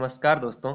नमस्कार दोस्तों,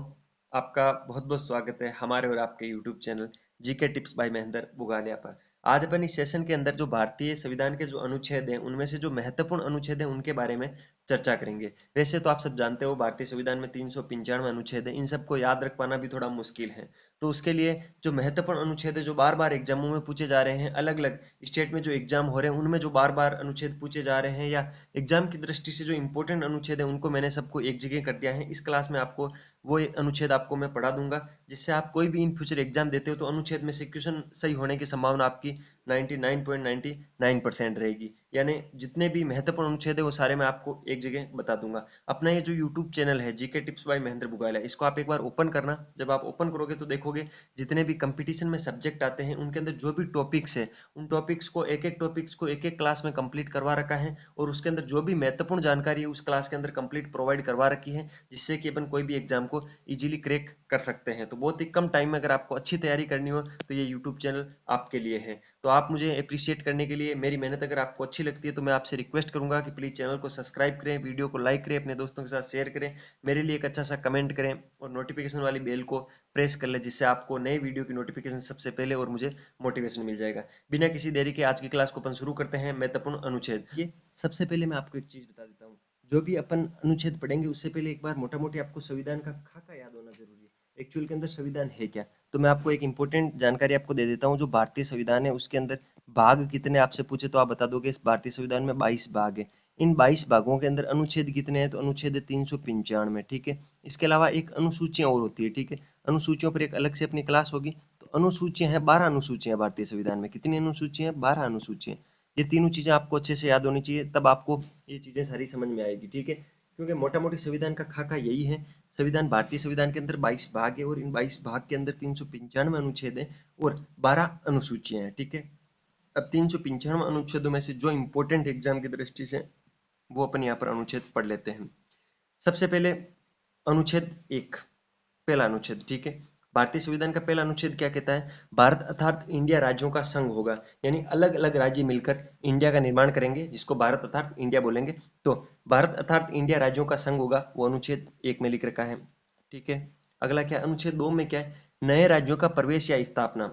आपका बहुत बहुत स्वागत है हमारे और आपके YouTube channel GK tips by Mahendra Bugalia पर। आज अपन इस सेशन के अंदर जो भारतीय संविधान के जो अनुच्छेद हैं उनमें से जो महत्वपूर्ण अनुच्छेद हैं उनके बारे में चर्चा करेंगे। वैसे तो आप सब जानते हो भारतीय संविधान में 395 अनुच्छेद है, इन सबको याद रख पाना भी थोड़ा मुश्किल है। तो उसके लिए जो महत्वपूर्ण अनुच्छेद है जो बार बार एग्जामों में पूछे जा रहे हैं, अलग अलग स्टेट में जो एग्जाम हो रहे हैं उनमें जो बार बार अनुच्छेद पूछे जा रहे हैं या एग्जाम की दृष्टि से जो इंपॉर्टेंट अनुच्छेद है उनको मैंने सबको एक जगह कर दिया है। इस क्लास में आपको वो अनुच्छेद आपको मैं पढ़ा दूंगा, जिससे आप कोई भी इन फ्यूचर एग्जाम देते हो तो अनुच्छेद में से क्वेश्चन सही होने की संभावना आपकी 99.99% रहेगी। यानी जितने भी महत्वपूर्ण अनुच्छेद है वो सारे मैं आपको एक जगह बता दूंगा। अपना ये जो यूट्यूब चैनल है GK tips by Mahendra Bugalia, इसको आप एक बार ओपन करना। जब आप ओपन करोगे तो देखोगे जितने भी कंपटीशन में सब्जेक्ट आते हैं उनके अंदर जो भी टॉपिक्स है उन टॉपिक्स को एक एक क्लास में कंप्लीट करवा रखा है, और उसके अंदर जो भी महत्वपूर्ण जानकारी है उस क्लास के अंदर कंप्लीट प्रोवाइड करवा रखी है, जिससे कि अपन कोई भी एग्जाम को इजीली क्रैक कर सकते हैं। तो बहुत ही कम टाइम में अगर आपको अच्छी तैयारी करनी हो तो ये यूट्यूब चैनल आपके लिए है। तो आप मुझे अप्रिशिएट करने के लिए, मेरी मेहनत अगर आपको अच्छी लगती है तो मैं आपसे रिक्वेस्ट करूंगा कि प्लीज़ चैनल को सब्सक्राइब करें, वीडियो को लाइक करें, अपने दोस्तों के साथ शेयर करें, मेरे लिए एक अच्छा सा कमेंट करें और नोटिफिकेशन वाली बेल को प्रेस कर लें, जिससे आपको नए वीडियो की नोटिफिकेशन सबसे पहले और मुझे मोटिवेशन मिल जाएगा। बिना किसी देरी के आज की क्लास को अपन शुरू करते हैं। महत्वपूर्ण अनुच्छेद, ये सबसे पहले मैं आपको एक चीज बता देता हूँ। जो भी अपन अनुच्छेद पढ़ेंगे उससे पहले एक बार मोटा मोटी आपको संविधान का खाका याद होना जरूरी है। एक्चुअल के अंदर संविधान है क्या, तो मैं आपको एक इंपॉर्टेंट जानकारी आपको दे देता हूँ। जो भारतीय संविधान है उसके अंदर भाग कितने आपसे पूछे तो आप बता दोगे। इस भारतीय संविधान में 22 भाग है। इन 22 भागों के अंदर अनुच्छेद कितने हैं, तो अनुच्छेद 395, ठीक है। इसके अलावा एक अनुसूचियां और होती है, ठीक है। अनुसूचियों पर एक अलग से अपनी क्लास होगी। तो अनुसूचियां हैं, 12 अनुसूचियां भारतीय संविधान में। कितनी अनुसूचियां हैं, 12 अनुसूचियां। ये तीनों चीजें आपको अच्छे से याद होनी चाहिए, तब आपको ये चीजें सारी समझ में आएगी, ठीक है। क्योंकि मोटा मोटी संविधान का खाका यही है। संविधान, भारतीय संविधान के अंदर 22 भाग है और इन 22 भाग के अंदर 395 अनुच्छेद है और 12 अनुसूचियां हैं, ठीक है। अब 395 अनुच्छेदों में से जो इंपॉर्टेंट एग्जाम की दृष्टि से वो अपन यहाँ पर अनुच्छेद पढ़ लेते हैं। सबसे पहले अनुच्छेद 1, पहला अनुच्छेद, ठीक है। भारतीय संविधान का पहला अनुच्छेद क्या कहता है, भारत अर्थात इंडिया राज्यों का संघ होगा। यानी अलग अलग राज्य मिलकर इंडिया का निर्माण करेंगे, जिसको भारत अर्थात इंडिया बोलेंगे। तो भारत अर्थात इंडिया राज्यों का संघ होगा, वो अनुच्छेद 1 में लिख रखा है, ठीक है। अगला क्या, अनुच्छेद 2 में क्या है, नए राज्यों का प्रवेश या स्थापना।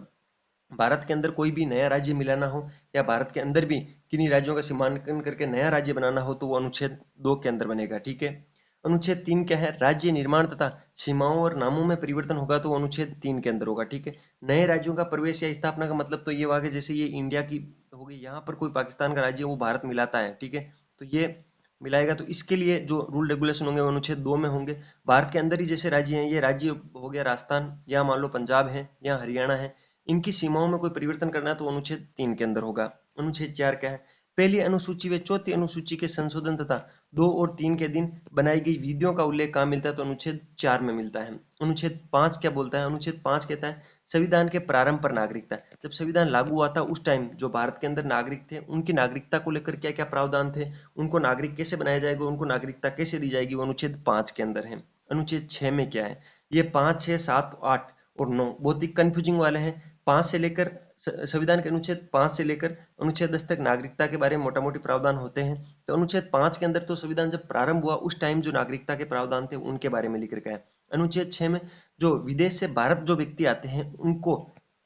भारत के अंदर कोई भी नया राज्य मिलाना हो या भारत के अंदर भी किन्हीं राज्यों का सीमांकन करके नया राज्य बनाना हो तो वो अनुच्छेद 2 के अंदर बनेगा, ठीक है। अनुच्छेद 3 क्या है, राज्य निर्माण तथा सीमाओं और नामों में परिवर्तन होगा तो वो अनुच्छेद 3 के अंदर होगा, ठीक है। नए राज्यों का प्रवेश या स्थापना का मतलब तो ये हुआ कि जैसे ये इंडिया की होगी, यहाँ पर कोई पाकिस्तान का राज्य है वो भारत मिलाता है, ठीक है। तो ये मिलाएगा, तो इसके लिए जो रूल रेगुलेशन होंगे वो अनुच्छेद 2 में होंगे। भारत के अंदर ही जैसे राज्य हैं, ये राज्य हो गया राजस्थान, या मान लो पंजाब है या हरियाणा है, इनकी सीमाओं में कोई परिवर्तन करना है तो अनुच्छेद 3 के अंदर होगा। अनुच्छेद 4 क्या है, पहली अनुसूची व चौथी अनुसूची के संशोधन तथा 2 और 3 के दिन बनाई गई विधियों का उल्लेख कहाँ मिलता है, तो अनुच्छेद 4 में मिलता है। अनुच्छेद 5 क्या बोलता है, अनुच्छेद 5 कहता है संविधान के प्रारंभ पर नागरिकता। जब संविधान लागू हुआ था उस टाइम जो भारत के अंदर नागरिक थे उनकी नागरिकता को लेकर क्या क्या प्रावधान थे, उनको नागरिक कैसे बनाया जाएगा, उनको नागरिकता कैसे दी जाएगी, वो अनुच्छेद 5 के अंदर है। अनुच्छेद 6 में क्या है, ये 5, 6, 7, 8 और 9 बहुत ही कंफ्यूजिंग वाले हैं। 5 से लेकर संविधान के अनुच्छेद 5 से लेकर अनुच्छेद 10 तक नागरिकता के बारे में मोटा मोटी प्रावधान होते हैं। तो अनुच्छेद 5 के अंदर तो संविधान जब प्रारंभ हुआ उस टाइम जो नागरिकता के प्रावधान थे उनके बारे में लिख रखा है। अनुच्छेद 6 में जो विदेश से भारत जो व्यक्ति आते हैं उनको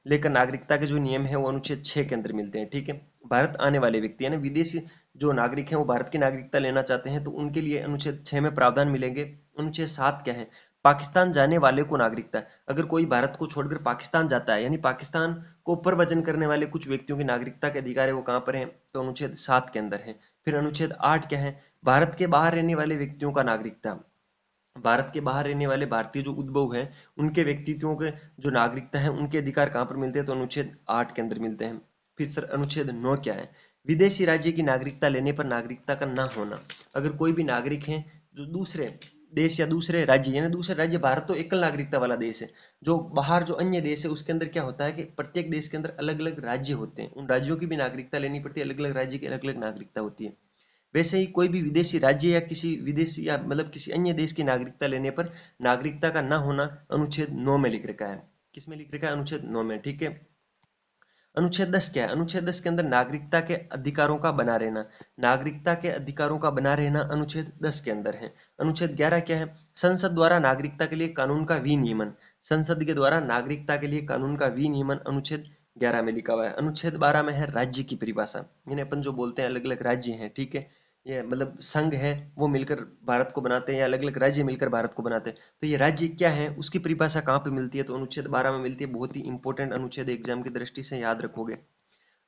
लेकर नागरिकता के जो नियम है वो अनुच्छेद 6 के अंदर मिलते हैं, ठीक है। भारत आने वाले व्यक्ति यानी विदेशी जो नागरिक हैं वो भारत की नागरिकता लेना चाहते हैं तो उनके लिए अनुच्छेद 6 में प्रावधान मिलेंगे। अनुच्छेद 7 क्या है, पाकिस्तान जाने वाले को नागरिकता। अगर कोई भारत को छोड़कर पाकिस्तान जाता है यानी पाकिस्तान को ऊपर वजन करने वाले कुछ व्यक्तियों की नागरिकता के अधिकार है वो कहाँ पर है, तो अनुच्छेद 7 के अंदर है। फिर अनुच्छेद 8 क्या है, भारत के बाहर रहने वाले व्यक्तियों का नागरिकता। भारत के बाहर रहने वाले भारतीय जो उद्भव हैं उनके व्यक्तित्वों के जो नागरिकता है उनके अधिकार कहाँ पर मिलते हैं, तो अनुच्छेद 8 के अंदर मिलते हैं। फिर सर अनुच्छेद 9 क्या है, विदेशी राज्य की नागरिकता लेने पर नागरिकता का ना होना। अगर कोई भी नागरिक है जो दूसरे देश या दूसरे राज्य, यानी दूसरे राज्य, भारत तो एकल नागरिकता वाला देश है, जो बाहर जो अन्य देश है उसके अंदर क्या होता है कि प्रत्येक देश के अंदर अलग अलग राज्य होते हैं, उन राज्यों की भी नागरिकता लेनी पड़ती है, अलग अलग राज्य की अलग अलग नागरिकता होती है। वैसे ही कोई भी विदेशी राज्य या किसी विदेशी या मतलब किसी अन्य देश की नागरिकता लेने पर नागरिकता का ना होना अनुच्छेद 9 में लिख रखा है। किस में लिख रखा है, अनुच्छेद 9 में, ठीक है। अनुच्छेद 10 क्या है? अनुच्छेद 10 के अंदर नागरिकता के अधिकारों का बना रहना, नागरिकता के अधिकारों का बना रहना अनुच्छेद 10 के अंदर है। अनुच्छेद 11 क्या है? संसद द्वारा नागरिकता के लिए कानून का विनियमन, संसद के द्वारा नागरिकता के लिए कानून का विनियमन अनुच्छेद 11 में लिखा हुआ है। अनुच्छेद 12 में है राज्य की परिभाषा, यानी अपन जो बोलते हैं अलग अलग राज्य हैं, ठीक है, ये मतलब संघ है वो मिलकर भारत को बनाते हैं या अलग अलग राज्य मिलकर भारत को बनाते हैं, तो ये राज्य क्या है उसकी परिभाषा कहाँ पे मिलती है? तो अनुच्छेद 12 में मिलती है। बहुत ही इंपॉर्टेंट अनुच्छेद, एग्जाम की दृष्टि से याद रखोगे।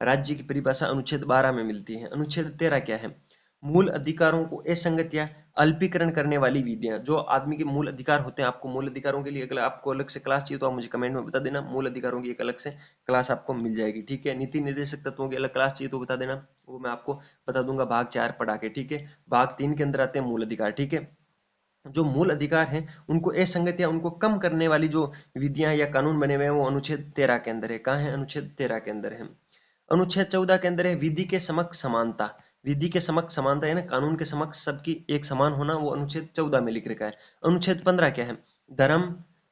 राज्य की परिभाषा अनुच्छेद 12 में मिलती है। अनुच्छेद 13 क्या है? मूल अधिकारों को असंगत या अल्पीकरण करने वाली विधियां, जो आदमी के मूल अधिकार होते हैं, आपको मूल अधिकारों के लिए अगर आपको अलग से क्लास चाहिए तो आप मुझे कमेंट में बता देना, मूल अधिकारों की एक अलग से क्लास आपको मिल जाएगी, ठीक है। नीति निर्देशक तत्वों की अलग क्लास चाहिए तो बता देना, वो मैं आपको बता दूंगा भाग 4 पढ़ा के, ठीक है। भाग 3 के अंदर आते हैं मूल अधिकार, ठीक है। जो मूल अधिकार हैं उनको असंगत या उनको कम करने वाली जो विधियां या कानून बने हुए हैं वो अनुच्छेद 13 के अंदर है। कहाँ है? अनुच्छेद 13 के अंदर है। अनुच्छेद 14 के अंदर है विधि के समक्ष समानता, विधि के समक्ष समानता यानी कानून के समक्ष सबकी एक समान होना, वो अनुच्छेद 14 में लिख रखा है। अनुच्छेद 15 क्या है? धर्म,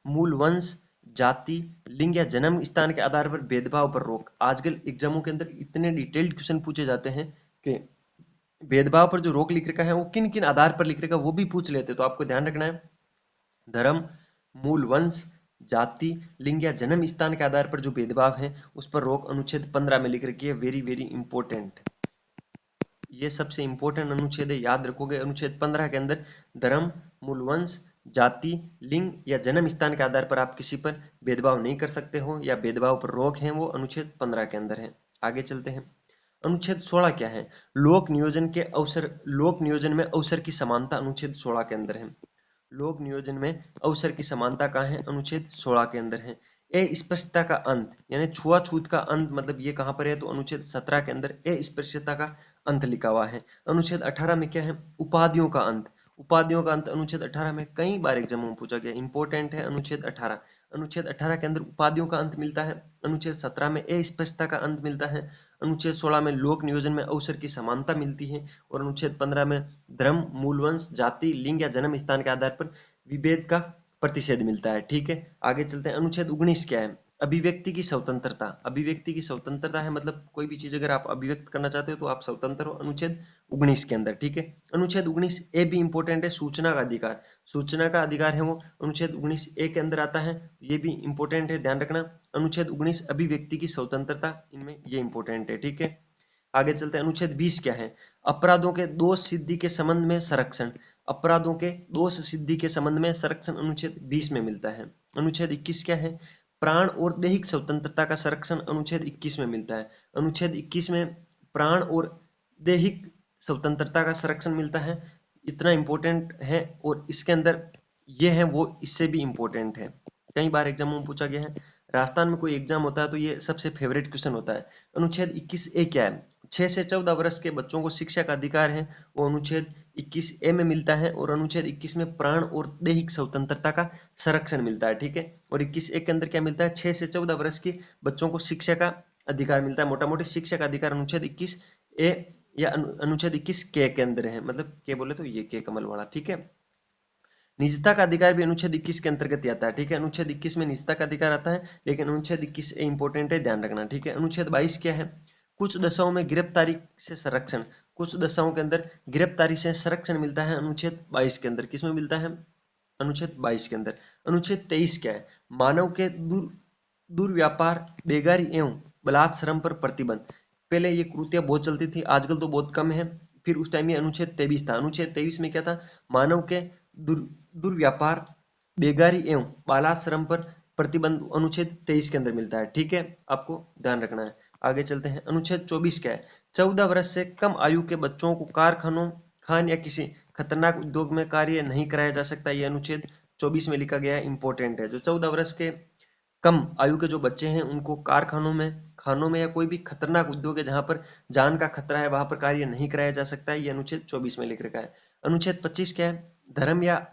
मूल वंश, जाति, लिंग या जन्म स्थान के आधार पर भेदभाव पर रोक। आजकल एग्जामों के अंदर इतने डिटेल्ड क्वेश्चन पूछे जाते हैं कि भेदभाव पर जो रोक लिख रखा है वो किन किन आधार पर लिख रखा है वो भी पूछ लेते हैं, तो आपको ध्यान रखना है। धर्म, मूल वंश, जाति, लिंग या जन्म स्थान के आधार पर जो भेदभाव है उस पर रोक अनुच्छेद 15 में लिख रखी है। वेरी वेरी इंपॉर्टेंट, ये सबसे इंपॉर्टेंट अनुच्छेद है, याद रखोगे। अनुच्छेद 15 के अंदर धर्म, मूल वंश, जाति, लिंग या जन्म स्थान के आधार पर आप किसी पर भेदभाव नहीं कर सकते हो या भेदभाव पर रोक है, वो अनुच्छेद 15 के अंदर है। आगे चलते हैं। अनुच्छेद 16 क्या है? लोक नियोजन के अवसर, लोक नियोजन में अवसर की समानता अनुच्छेद 16 के अंदर है। लोक नियोजन में अवसर की समानता कहाँ है? अनुच्छेद 16 के अंदर है। अस्पृश्यता का अंत यानी छुआछूत का अंत, मतलब ये कहाँ पर है? तो अनुच्छेद 17 के अंदर अस्पृश्यता का अंत लिखा हुआ है। अनुच्छेद 18 में क्या है? उपाधियों का अंत, उपाधियों का अंत अनुच्छेद 18 में कई बार एग्जाम में पूछा गया, इंपॉर्टेंट है अनुच्छेद 18। अनुच्छेद 18 के अंदर उपाधियों का अंत मिलता है। अनुच्छेद 17 में अस्पृश्यता का अंत मिलता है। अनुच्छेद 16 में लोक नियोजन में अवसर की समानता मिलती है और अनुच्छेद 15 में धर्म, मूलवंश, जाति, लिंग या जन्म स्थान के आधार पर विभेद का प्रतिषेध मिलता है, ठीक है। आगे चलते हैं। अनुच्छेद 19 क्या है? अभिव्यक्ति की स्वतंत्रता, अभिव्यक्ति की स्वतंत्रता है मतलब कोई भी चीज अगर आप अभिव्यक्त करना चाहते हो तो आप स्वतंत्र हो, अनुच्छेद 19 के अंदर, ठीक है। अनुच्छेद 19 ए भी इंपॉर्टेंट है, सूचना का अधिकार, सूचना का अधिकार है वो अनुच्छेद 19 ए के अंदर आता है, ये भी इंपॉर्टेंट है, ध्यान रखना। अनुच्छेद 19 अभिव्यक्ति की स्वतंत्रता, इनमें ये इंपॉर्टेंट है, ठीक है। आगे चलते हैं। अनुच्छेद 20 क्या है? अपराधों के दोष सिद्धि के संबंध में संरक्षण, अपराधों के दोष सिद्धि के संबंध में संरक्षण अनुच्छेद 20 में मिलता है। अनुच्छेद 21 क्या है? प्राण और दैहिक स्वतंत्रता का संरक्षण अनुच्छेद 21 में मिलता है। अनुच्छेद 21 में प्राण और दैहिक स्वतंत्रता का संरक्षण मिलता है, इतना इंपॉर्टेंट है। और इसके अंदर ये है वो इससे भी इंपॉर्टेंट है, कई बार एग्जाम में पूछा गया है। राजस्थान में कोई एग्जाम होता है तो ये सबसे फेवरेट क्वेश्चन होता है। अनुच्छेद 21 ए क्या है? 6 से 14 वर्ष के बच्चों को शिक्षा का अधिकार है, वो अनुच्छेद 21 ए में मिलता है। और अनुच्छेद 21 में प्राण और दैहिक स्वतंत्रता का संरक्षण मिलता है, ठीक है। और 21 ए के अंदर क्या मिलता है? 6 से 14 वर्ष के बच्चों को शिक्षा का अधिकार मिलता है, मोटा मोटी शिक्षा का अधिकार अनुच्छेद 21 ए या अनुच्छेद 21 के अंदर है, मतलब के बोले तो ये के कमल वाला, ठीक है। निजता का अधिकार भी अनुच्छेद 21 के अंतर्गत ही आता है, ठीक है। अनुच्छेद 21 में निजता का अधिकार आता है, लेकिन अनुच्छेद 21 इंपॉर्टेंट है, ध्यान रखना, ठीक है। अनुच्छेद 22 क्या है? कुछ दशाओं में गिरफ्तारी से संरक्षण, कुछ दशाओं के अंदर गिरफ्तारी से संरक्षण मिलता है अनुच्छेद 22 के अंदर। किसमें मिलता है? अनुच्छेद 22 के अंदर। अनुच्छेद 23 क्या है? मानव के दुर्व्यापार, बेगारी एवं बलात्श्रम पर प्रतिबंध। पहले ये कृतियां बहुत चलती थी, आजकल तो बहुत कम है। फिर उस टाइम ये अनुच्छेद 23 था। अनुच्छेद 23 में क्या था? मानव के दुर्व्यापार, बेगारी एवं बालाश्रम पर प्रतिबंध अनुच्छेद 23 के अंदर मिलता है, ठीक है, आपको ध्यान रखना है। आगे चलते हैं। अनुच्छेद 24 क्या है? 14 वर्ष से कम आयु के बच्चों को कारखानों, खान या किसी खतरनाक उद्योग में कार्य नहीं कराया जा सकता, यह अनुच्छेद 24 में लिखा गया है, इंपॉर्टेंट है। जो 14 वर्ष के कम आयु के जो बच्चे हैं उनको कारखानों में, खानों में या कोई भी खतरनाक उद्योग है जहां पर जान का खतरा है वहां पर कार्य नहीं कराया जा सकता है, ये अनुच्छेद 24 में लिख रखा है। अनुच्छेद 25 क्या है? धर्म या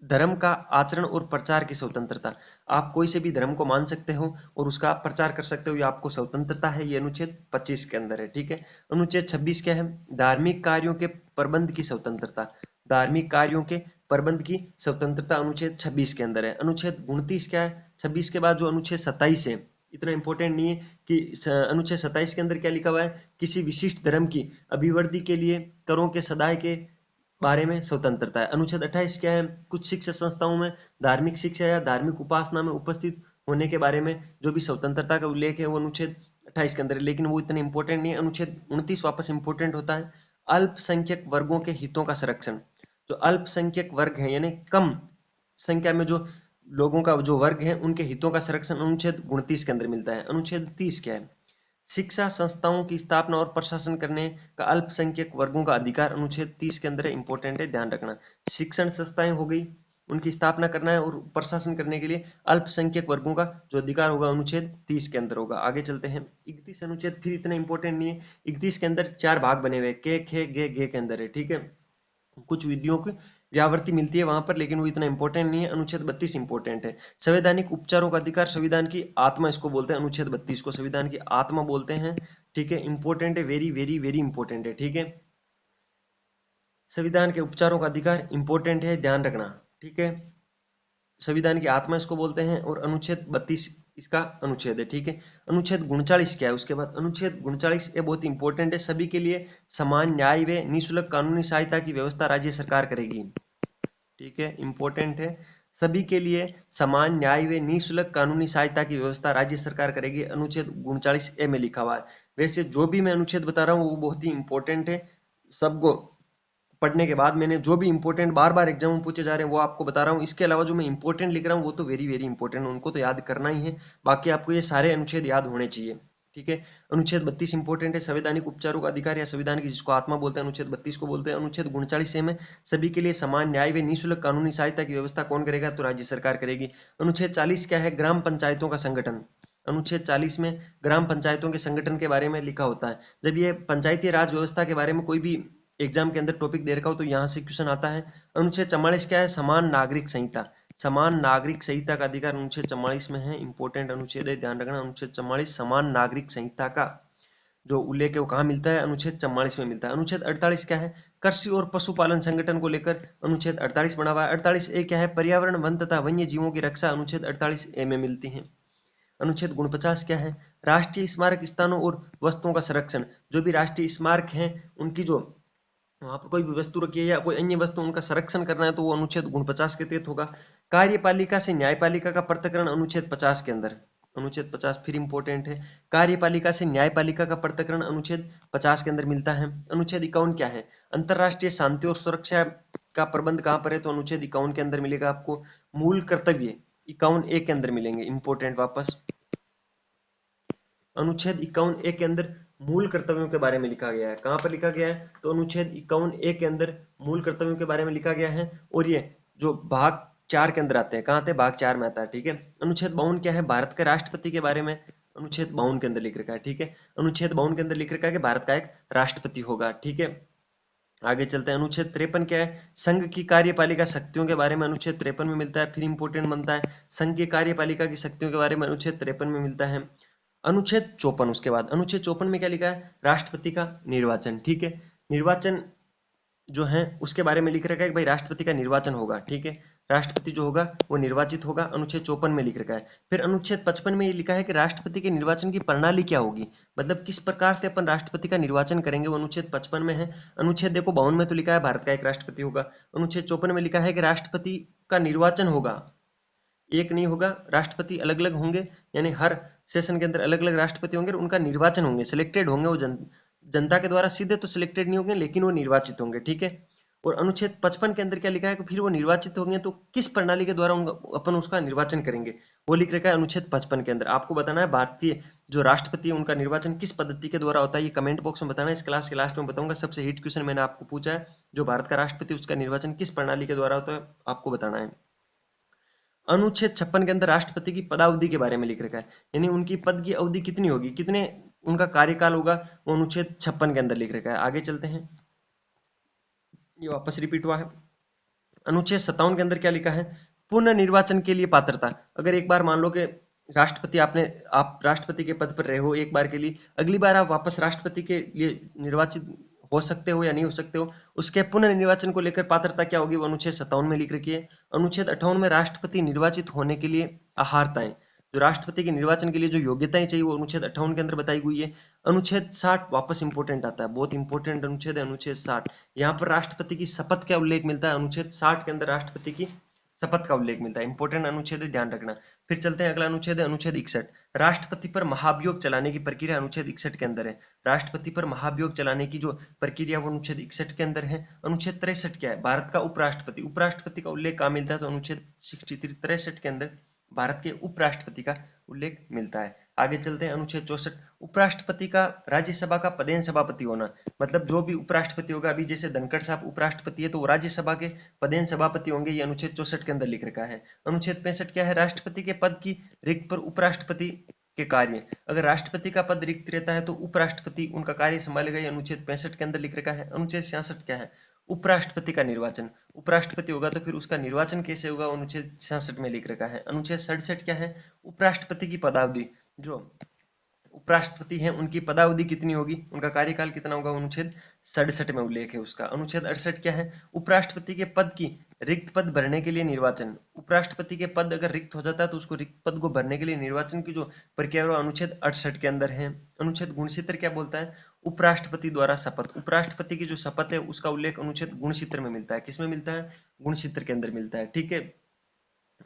धर्म का आचरण और प्रचार की स्वतंत्रता, आप कोई से भी धर्म को मान सकते हो और उसका आप प्रचार कर सकते हो, ये आपको स्वतंत्रता है, ये अनुच्छेद 25 के अंदर है, ठीक है। अनुच्छेद 26 क्या है? धार्मिक कार्यों के प्रबंध की स्वतंत्रता, धार्मिक कार्यों के प्रबंध की स्वतंत्रता अनुच्छेद 26 के अंदर है। अनुच्छेद 29 क्या है? 26 के बाद जो अनुच्छेद 27 है इतना इंपॉर्टेंट नहीं है कि अनुच्छेद 27 के अंदर क्या लिखा हुआ है, किसी विशिष्ट धर्म की अभिवृद्धि के लिए करों के सदाय के बारे में स्वतंत्रता है। अनुच्छेद 28 क्या है, कुछ शिक्षा संस्थाओं में धार्मिक शिक्षा या धार्मिक उपासना में उपस्थित होने के बारे में जो भी स्वतंत्रता का उल्लेख है वो अनुच्छेद 28 के अंदर है, लेकिन वो इतने इंपॉर्टेंट नहीं है। अनुच्छेद 29 वापस इंपॉर्टेंट होता है, अल्पसंख्यक वर्गों के हितों का संरक्षण। जो अल्पसंख्यक वर्ग है यानी कम संख्या में जो लोगों का जो वर्ग है उनके हितों का संरक्षण अनुच्छेद 29 के अंदर मिलता है। अनुच्छेद 30 क्या है, शिक्षा संस्थाओं की स्थापना और प्रशासन करने का अल्पसंख्यक वर्गों का अधिकार अनुच्छेद 30 के अंदर है, इंपॉर्टेंट है, ध्यान रखना। शिक्षण संस्थाएं हो गई, उनकी स्थापना करना है और प्रशासन करने के लिए अल्पसंख्यक वर्गों का जो अधिकार होगा अनुच्छेद 30 के अंदर होगा। आगे चलते हैं, 31 अनुच्छेद फिर इतना इंपॉर्टेंट नहीं है। 31 के अंदर 4 भाग बने हुए, के, खे, गे के अंदर है, ठीक है। कुछ विधियों की व्यावृत्ति मिलती है वहां पर, लेकिन वो इतना इंपॉर्टेंट नहीं है। अनुच्छेद 32 इंपॉर्टेंट है, संवैधानिक उपचारों का अधिकार, संविधान की आत्मा इसको बोलते हैं। अनुच्छेद 32 को संविधान की आत्मा बोलते हैं, ठीक है, इंपॉर्टेंट है, वेरी वेरी वेरी इंपॉर्टेंट है, ठीक है। संविधान के उपचारों का अधिकार इंपॉर्टेंट है, ध्यान रखना, ठीक है। संविधान की आत्मा इसको बोलते हैं और अनुच्छेद 32 इसका अनुच्छेद है, ठीक है। अनुच्छेद 39 क्या है उसके बाद, अनुच्छेद 39 ये बहुत इंपॉर्टेंट है, सभी के लिए समान न्याय व निःशुल्क कानूनी सहायता की व्यवस्था राज्य सरकार करेगी, ठीक है, इंपॉर्टेंट है। सभी के लिए समान न्याय व निःशुल्क कानूनी सहायता की व्यवस्था राज्य सरकार करेगी, अनुच्छेद 39 ए में लिखा हुआ है। वैसे जो भी मैं अनुच्छेद बता रहा हूँ वो बहुत ही इंपॉर्टेंट है, सबको पढ़ने के बाद मैंने जो भी इंपॉर्टेंट बार बार एग्जाम में पूछे जा रहे हैं वो आपको बता रहा हूँ। इसके अलावा जो मैं इंपॉर्टेंट लिख रहा हूँ वो तो वेरी वेरी इंपॉर्टेंट, उनको तो याद करना ही है, बाकी आपको ये सारे अनुच्छेद याद होने चाहिए, ठीक है। अनुच्छेद 32 इंपॉर्टेंट है, संवैधानिक उपचारों का अधिकार या संविधान की जिसको आत्मा बोलते हैं अनुच्छेद 32 को बोलते हैं। अनुच्छेद 39 में सभी के लिए समान न्याय व निःशुल्क कानूनी सहायता की व्यवस्था कौन करेगा, तो राज्य सरकार करेगी। अनुच्छेद 40 क्या है, ग्राम पंचायतों का संगठन। अनुच्छेद 40 में ग्राम पंचायतों के संगठन के बारे में लिखा होता है। जब ये पंचायती राज व्यवस्था के बारे में कोई भी एग्जाम के अंदर टॉपिक दे रखा हो तो यहाँ से क्वेश्चन आता है। अनुच्छेद 44 क्या है, समान नागरिक संहिता। समान नागरिक संहिता का अधिकार अनुच्छेद 44 में है, इंपॉर्टेंट अनुच्छेद है, ध्यान रखना। अनुच्छेद 44 समान नागरिक संहिता का जो उल्लेख है वो कहाँ मिलता है, अनुच्छेद 44 में मिलता है। अनुच्छेद 48 क्या है, कृषि और पशुपालन संगठन को लेकर अनुच्छेद 48 बना हुआ है। 48 ए क्या है, पर्यावरण वन तथा वन्य जीवों की रक्षा, अनुच्छेद 48 ए में मिलती है। अनुच्छेद 49 क्या है, राष्ट्रीय स्मारक स्थानों और वस्तुओं का संरक्षण। जो भी राष्ट्रीय स्मारक हैं उनकी जो वहां पर कोई भी वस्तु रखी है या कोई अन्य वस्तु उनका संरक्षण करना है तो वो अनुच्छेद 49 के तहत होगा। कार्यपालिका से न्यायपालिका का पृथक्करण अनुच्छेद 50 के अंदर, अनुच्छेद 50 फिर इंपॉर्टेंट है। कार्यपालिका से न्यायपालिका का पृथक्करण अनुच्छेद 50 के अंदर मिलता है। अनुच्छेद 51 क्या है, अंतरराष्ट्रीय शांति और सुरक्षा का प्रबंध कहाँ पर है, तो अनुच्छेद 51 के अंदर मिलेगा आपको। मूल कर्तव्य 51 ए के अंदर मिलेंगे, इंपॉर्टेंट वापस। अनुच्छेद 51 ए के अंदर मूल कर्तव्यों के बारे में लिखा गया है, कहां पर लिखा गया है, तो अनुच्छेद 51 ए के अंदर मूल कर्तव्यों के बारे में लिखा गया है। और ये जो भाग 4 के अंदर आते हैं, कहाँ आते हैं, भाग 4 में आता है, ठीक है। अनुच्छेद 52 क्या है, भारत के राष्ट्रपति के बारे में अनुच्छेद 52 के अंदर लिख रखा है, ठीक है। अनुच्छेद 52 के अंदर लिख रखा है कि भारत का एक राष्ट्रपति होगा, ठीक है। आगे चलते हैं, अनुच्छेद 53 क्या है, संघ की कार्यपालिका शक्तियों के बारे में अनुच्छेद 53 में मिलता है, फिर इंपोर्टेंट बनता है। संघ की कार्यपालिका की शक्तियों के बारे में अनुच्छेद 53 में मिलता है। अनुच्छेद 54 उसके बाद, अनुच्छेद 54 में क्या लिखा है, राष्ट्रपति का निर्वाचन, ठीक है। निर्वाचन जो है उसके बारे में लिख रखा है कि भाई राष्ट्रपति का निर्वाचन होगा, ठीक है। राष्ट्रपति जो होगा वो निर्वाचित होगा, अनुच्छेद 54 में लिख रखा है। फिर अनुच्छेद 55 में ये लिखा है कि राष्ट्रपति के निर्वाचन की प्रणाली क्या होगी, मतलब किस प्रकार से अपन राष्ट्रपति का निर्वाचन करेंगे, वो अनुच्छेद 55 में है। अनुच्छेद देखो 52 में तो लिखा है भारत का एक राष्ट्रपति होगा, अनुच्छेद 54 में लिखा है कि राष्ट्रपति का निर्वाचन होगा, एक नहीं होगा, राष्ट्रपति अलग अलग होंगे, यानी हर सेशन के अंदर अलग अलग राष्ट्रपति होंगे और उनका निर्वाचन होंगे, सिलेक्टेड होंगे वो जनता के द्वारा सीधे तो सिलेक्टेड नहीं होंगे लेकिन वो निर्वाचित होंगे, ठीक है। और अनुच्छेद 55 के अंदर क्या लिखा है कि फिर वो निर्वाचित होंगे तो किस प्रणाली के द्वारा अपन उसका निर्वाचन करेंगे, वो लिख रखा है अनुच्छेद 55 के अंदर। आपको बताना है भारतीय जो राष्ट्रपति है उनका निर्वाचन किस पद्धति के द्वारा होता है, ये कमेंट बॉक्स में बताना है, इस क्लास के लास्ट में बताऊंगा। सबसे हिट क्वेश्चन मैंने आपको पूछा है, जो भारत का राष्ट्रपति उसका निर्वाचन किस प्रणाली के द्वारा होता है आपको बताना है। अनुच्छेद 56 के अंदर राष्ट्रपति की पदावधि के बारे में लिख रखा है, यानी उनकी पद की अवधि कितनी होगी, कितने उनका कार्यकाल होगा, वो अनुच्छेद 56 के अंदर लिख रखा है। आगे चलते हैं, ये वापस रिपीट हुआ है। अनुच्छेद 57 के अंदर क्या लिखा है, पुनर्निर्वाचन के लिए पात्रता। अगर एक बार मान लो कि राष्ट्रपति आप राष्ट्रपति के पद पर रहे हो एक बार के लिए, अगली बार आप वापस राष्ट्रपति के लिए निर्वाचित हो सकते हो या नहीं हो सकते हो, उसके पुनर्निर्वाचन को लेकर पात्रता क्या होगी, वो अनुच्छेद 57 में लिख रखी है। अनुच्छेद 58 में राष्ट्रपति निर्वाचित होने के लिए अहार्ताएं, जो राष्ट्रपति के निर्वाचन के लिए जो योग्यताएं चाहिए वो अनुच्छेद 58 के अंदर बताई हुई है। अनुच्छेद 60 वापस इंपॉर्टेंट आता है, बहुत इंपॉर्टेंट अनुच्छेद है अनुच्छेद 60। यहाँ पर राष्ट्रपति की शपथ का उल्लेख मिलता है, अनुच्छेद 60 के अंदर राष्ट्रपति की शपथ का उल्लेख मिलता है, इंपॉर्टेंट अनुच्छेद है, ध्यान रखना। फिर चलते हैं, अगला अनुच्छेद है अनुच्छेद 61, राष्ट्रपति पर महाभियोग चलाने की प्रक्रिया अनुच्छेद 61 के अंदर है। राष्ट्रपति पर महाभियोग चलाने की जो प्रक्रिया वो अनुच्छेद 61 के अंदर है। अनुच्छेद 63 क्या है, भारत का उपराष्ट्रपति, उपराष्ट्रपति का उल्लेख कहाँ मिलता है, तो अनुच्छेद 63 के अंदर भारत के उपराष्ट्रपति का उल्लेख मिलता है। आगे चलते हैं, अनुच्छेद 64, उपराष्ट्रपति का राज्यसभा का पदेन सभापति होना, मतलब जो भी उपराष्ट्रपति होगा, अभी जैसे धनखड़ साहब उपराष्ट्रपति है तो वो राज्यसभा के पदेन सभापति होंगे, ये अनुच्छेद 64 के अंदर लिख रखा है। अनुच्छेद 65 क्या है, राष्ट्रपति के पद की रिक्त पर उपराष्ट्रपति के कार्य, अगर राष्ट्रपति का पद रिक्त रहता है तो उपराष्ट्रपति उनका कार्य संभालेगा, ये अनुच्छेद 65 के अंदर लिख रखा है। अनुच्छेद 66 क्या है, उपराष्ट्रपति का निर्वाचन, उपराष्ट्रपति होगा तो फिर उसका निर्वाचन कैसे होगा, अनुच्छेद 66 में लिख रखा है। अनुच्छेद 67 क्या है, उपराष्ट्रपति की पदावधि, जो उपराष्ट्रपति हैं उनकी पदावधि कितनी होगी, उनका कार्यकाल कितना होगा, अनुच्छेद 67 में उल्लेख है उसका। अनुच्छेद 68 क्या है, उपराष्ट्रपति के पद की रिक्त पद भरने के लिए निर्वाचन, उपराष्ट्रपति के पद अगर रिक्त हो जाता है तो उसको रिक्त पद को भरने के लिए निर्वाचन की जो प्रक्रिया है वो अनुच्छेद 68 के अंदर है। अनुच्छेद 69 क्या बोलता है, उपराष्ट्रपति द्वारा शपथ, उपराष्ट्रपति की जो शपथ है उसका उल्लेख अनुच्छेद 69 में मिलता है, किसमें मिलता है, 69 के अंदर मिलता है, ठीक है।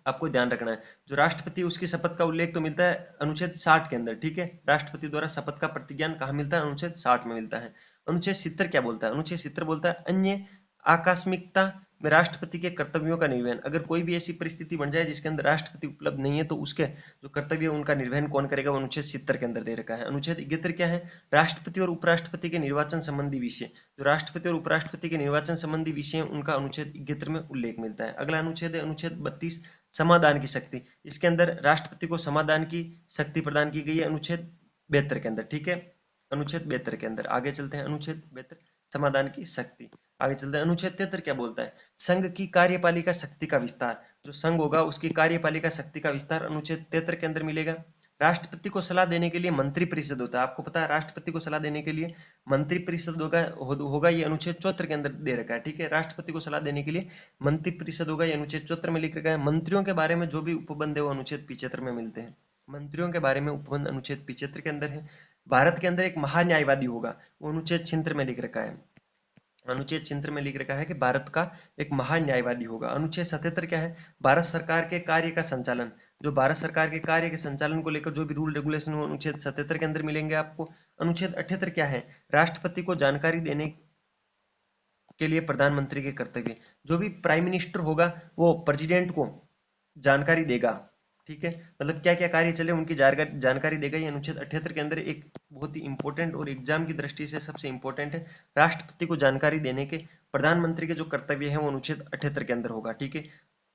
आपको ध्यान रखना है, जो राष्ट्रपति उसकी शपथ का उल्लेख तो मिलता है अनुच्छेद 60 के अंदर, ठीक है। राष्ट्रपति द्वारा शपथ का प्रतिज्ञान कहाँ मिलता है, अनुच्छेद 60 में मिलता है। अनुच्छेद 70 क्या बोलता है, अनुच्छेद 70 बोलता है अन्य आकस्मिकता में राष्ट्रपति के कर्तव्यों का निर्वहन, अगर कोई भी ऐसी परिस्थिति बन जाए जिसके अंदर राष्ट्रपति उपलब्ध नहीं है तो उसके जो कर्तव्य उनका निर्वहन कौन करेगा, वो अनुच्छेद 70 के अंदर दे रखा है। अनुच्छेद 71 क्या है, राष्ट्रपति और उपराष्ट्रपति के निर्वाचन संबंधी विषय, जो राष्ट्रपति और उपराष्ट्रपति के निर्वाचन संबंधी विषय उनका अनुच्छेद 71 में उल्लेख मिलता है। अगला अनुच्छेद है अनुच्छेद 32, समाधान की शक्ति, इसके अंदर राष्ट्रपति को समाधान की शक्ति प्रदान की गई है अनुच्छेद 72 के अंदर, ठीक है, अनुच्छेद 72 के अंदर। आगे चलते हैं, अनुच्छेद 72 समाधान की शक्ति। आगे चलते हैं, अनुच्छेद 73 क्या बोलता है, संघ की कार्यपालिका शक्ति का विस्तार, जो संघ होगा उसकी कार्यपालिका शक्ति का विस्तार अनुच्छेद 73 के अंदर मिलेगा। राष्ट्रपति को सलाह देने के लिए मंत्री परिषद होता है, आपको पता है राष्ट्रपति को सलाह देने के लिए मंत्री परिषद होगा ये अनुच्छेद 74 के अंदर दे रखा है, ठीक है। राष्ट्रपति को सलाह देने के लिए मंत्री परिषद होगा, ये अनुच्छेद 74 में लिख रखा है। मंत्रियों के बारे में जो भी उपबंध है वो अनुच्छेद 75 में मिलते हैं, मंत्रियों के बारे में उपबंध अनुच्छेद 75 के अंदर है। भारत के अंदर एक महान्यायवादी होगा, वो अनुच्छेद 76 में लिख रखा है, अनुच्छेद 76 में लिख रखा है कि भारत का एक महान न्यायवादी होगा। अनुच्छेद 77 क्या है, भारत सरकार के कार्य का संचालन, जो भारत सरकार के कार्य के संचालन को लेकर जो भी रूल रेगुलेशन हो अनुच्छेद 77 के अंदर मिलेंगे आपको। अनुच्छेद 78 क्या है, राष्ट्रपति को जानकारी देने के लिए प्रधानमंत्री के कर्तव्य, जो भी प्राइम मिनिस्टर होगा वो प्रेसिडेंट को जानकारी देगा, ठीक है, मतलब क्या क्या कार्य चले उनकी जानकारी देगा, ये अनुच्छेद 78 के अंदर एक बहुत ही इंपॉर्टेंट और एग्जाम की दृष्टि से सबसे इंपॉर्टेंट है, राष्ट्रपति को जानकारी देने के प्रधानमंत्री के जो कर्तव्य है वो अनुच्छेद 78 के अंदर होगा, ठीक है।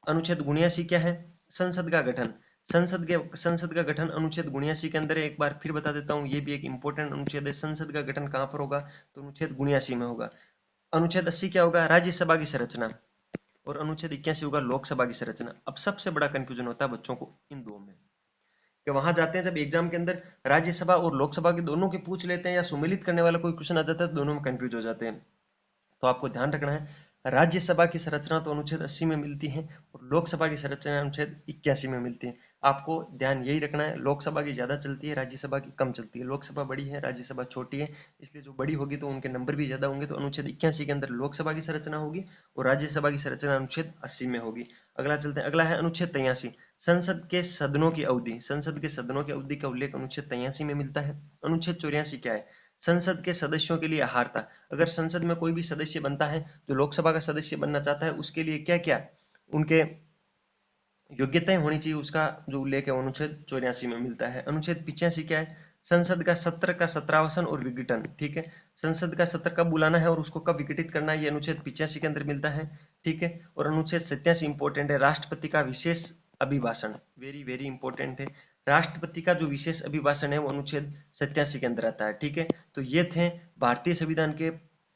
अनुच्छेद 79 क्या है, संसद का गठन, संसद का गठन अनुच्छेद 79 के अंदर है। एक बार फिर बता देता हूँ, ये भी एक इंपॉर्टेंट अनुच्छेद है, संसद का गठन कहाँ पर होगा, तो अनुच्छेद 79 में होगा। अनुच्छेद 80 क्या होगा, राज्यसभा की संरचना, और अनुच्छेद 81 होगा लोकसभा की संरचना। अब सबसे बड़ा कंफ्यूजन होता है बच्चों को इन दो में, कि वहां जाते हैं जब एग्जाम के अंदर राज्यसभा और लोकसभा के दोनों के पूछ लेते हैं या सम्मिलित करने वाला कोई क्वेश्चन आ जाता है, दोनों में कंफ्यूज हो जाते हैं। तो आपको ध्यान रखना है, राज्यसभा की संरचना तो अनुच्छेद 80 में मिलती है और लोकसभा की संरचना अनुच्छेद 81 में मिलती है। आपको ध्यान यही रखना है, लोकसभा की ज्यादा चलती है, राज्यसभा की कम चलती है, लोकसभा बड़ी है, राज्यसभा छोटी है, इसलिए जो बड़ी होगी तो उनके नंबर भी ज्यादा होंगे, तो अनुच्छेद 81 के अंदर लोकसभा की संरचना होगी और राज्यसभा की संरचना अनुच्छेद 80 में होगी। अगला चलते हैं, अगला है अनुच्छेद 83, संसद के सदनों की अवधि, संसद के सदनों की अवधि का उल्लेख अनुच्छेद 83 में मिलता है। अनुच्छेद 84 क्या है, संसद के सदस्यों के लिए अहार्ता, अगर संसद में कोई भी सदस्य बनता है जो लोकसभा का सदस्य बनना चाहता है उसके लिए क्या क्या उनके योग्यताएं होनी चाहिए, उसका जो उल्लेख है अनुच्छेद 84 में मिलता है। अनुच्छेद 85 क्या है, संसद का सत्र का सत्रावसान और विघटन, ठीक है, संसद का सत्र कब बुलाना है और उसको कब विघटित करना है, ये अनुच्छेद 85 के अंदर मिलता है, ठीक है। और अनुच्छेद 87 इंपॉर्टेंट है, राष्ट्रपति का विशेष अभिभाषण, वेरी वेरी इंपॉर्टेंट है, राष्ट्रपति का जो विशेष अभिभाषण है वो अनुच्छेद 87 के अंदर आता है, ठीक है। तो ये थे भारतीय संविधान के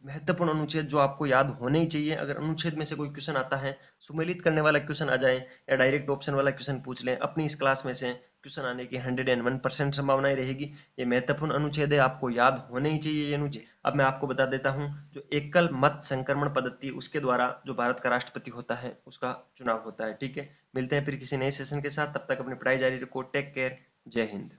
महत्वपूर्ण अनुच्छेद जो आपको याद होने ही चाहिए। अगर अनुच्छेद में से कोई क्वेश्चन आता है, सुमेलित करने वाला क्वेश्चन आ जाए या डायरेक्ट ऑप्शन वाला क्वेश्चन पूछ लें, अपनी इस क्लास में से क्वेश्चन आने की 101% संभावनाएं रहेगी। ये महत्वपूर्ण अनुच्छेद है, आपको याद होने ही चाहिए ये अनुच्छेद। अब मैं आपको बता देता हूँ, जो एकल मत संक्रमण पद्धति, उसके द्वारा जो भारत का राष्ट्रपति होता है उसका चुनाव होता है। ठीक है, मिलते हैं फिर किसी नए सेशन के साथ, तब तक अपनी पढ़ाई जारी रखो। टेक केयर, जय हिंद।